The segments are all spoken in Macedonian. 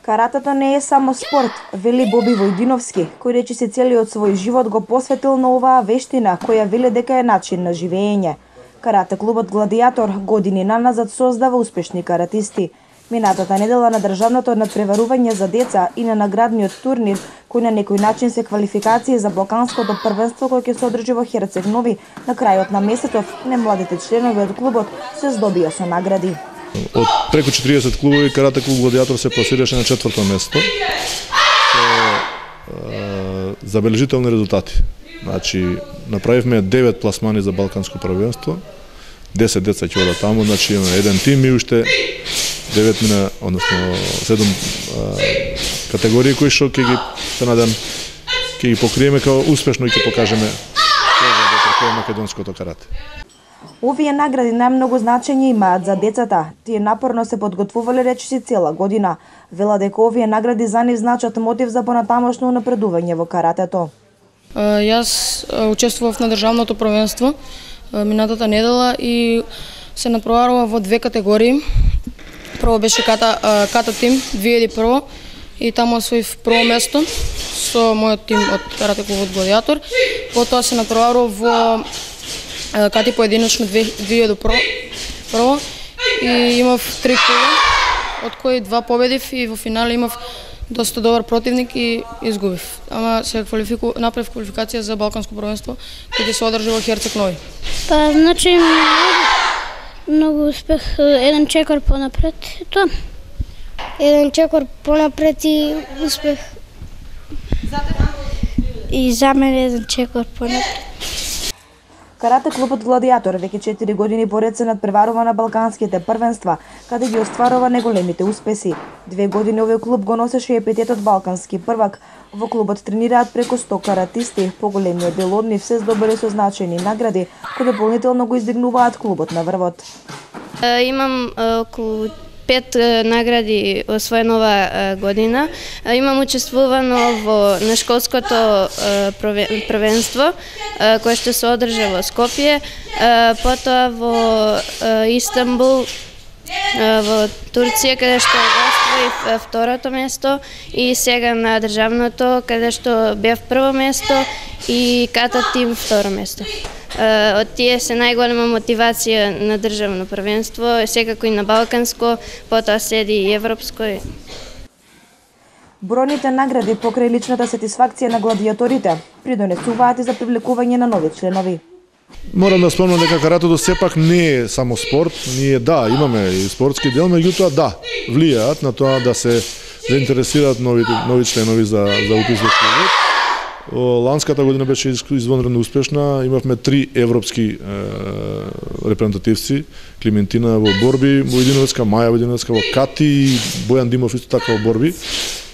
Каратето не е само спорт, вели Боби Војдиновски, кој речиси целиот свој живот го посветил на оваа вештина, која вели дека е начин на живење. Карате клубот Гладијатор години наназад создава успешни каратисти. Минатата недела на државното надпреварување за деца и на наградниот турнир, кој на некој начин се квалификации за Балканското првенство кој ќе се одржи во Херцег Нови, на крајот на месецов немладите членови од клубот се здобија со награди. Од преку 40 клубови, Карате клуб Гладијатор се пласираше на 4-то место со забележителни резултати. Значи, направивме 9 пласмани за Балканско првенство, 10 деца ќе одат таму, значи имаме еден тим и уште 9 мина, односно 7 категории кои што ќе ги се надам ќе ги покриеме како успешно и ќе покажеме како македонското карате. Овие награди најмногу значење имаат за децата. Тие напорно се подготвувале речиси цела година. Вела дека овие награди за нив значат мотив за понатамошно напредување во каратето. Јас учествував на државното првенство минатата недела и се натпреварува во две категории. Прво беше ката тим 2001 и таму освоив прво место со мојот тим од Карате клубот Гладијатор. Потоа се натпреварува во кати поединечно 2001 и имав 3 клуба, од кои 2 победив и во финале имав доста добар противник и изгубив. Ама се направив квалификација за Балканско првенство кој ќе се одржи во Херцег Нови. Па, значи многу успех, еден чекор понапред и тоа. Еден чекор понапред и успех. И за мене еден чекор понапред. Карате клубот Гладијатор веќе 4 години поред се надпреварува на балканските првенства, каде ги остварува неголемите успеси. 2 години овој клуб го носеше епитетот балкански првак. Во клубот тренираат преку 100 каратисти, поголемиот дел од нив се здобили со значајни награди, кои дополнително го издигнуваат клубот на врвот. Имам околу 5 награди освоено ова година. Имам учествувано на школското првенство, кое што се одржа во Скопје, потоа во Истанбул, во Турција, каде што освоив второто место, и сега на државното, каде што бев прво место и ката тим второ место. Од тие се најголема мотивација на државно првенство, секако и на балканско, потоа следи и европско. Бројните награди покрај личната сатисфакција на гладијаторите придонесуваат и за привлекување на нови членови. Морам да спомнам дека каратето сепак не е само спорт, ние имаме и спортски дел, меѓутоа влијаат на тоа да се заинтересираат нови членови за упис во клубот. Ланската година беше извонредно успешна, имавме 3 европски репрезентативци, Климентина во борби Војдиновска, Маја Војдиновска во кати и Бојан Димов исто така во борби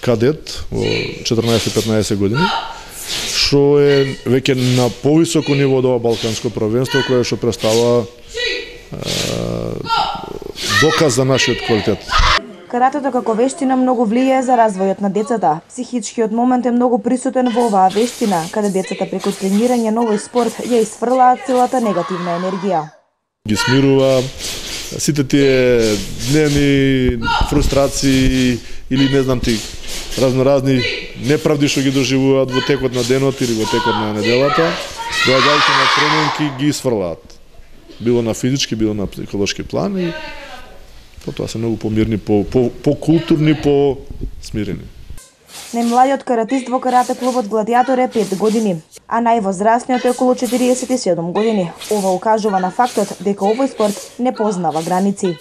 кадет во 14-15 години, што е веќе на повисоко ниво од ова балканско првенство, кое што представува доказ за нашиот квалитет. Каратето како вештина многу влијае за развојот на децата. Психичкиот момент е многу присутен во оваа вештина, каде децата преку тренирање на овој спорт ја исфрлаат целата негативна енергија. Ги смирува сите тие дневни фрустрации или не знам ти разноразни неправди што ги доживуваат во текот на денот или во текот на неделата, доаѓајќи на тренинг ги исфрлаат. Било на физички, било на психолошки план и потоа се многу помирни, по-културни, по-смирени. Најмладиот каратист во карате клубот Гладијатор е 5 години, а највозрастниот е околу 47 години. Ова укажува на фактот дека овој спорт не познава граници.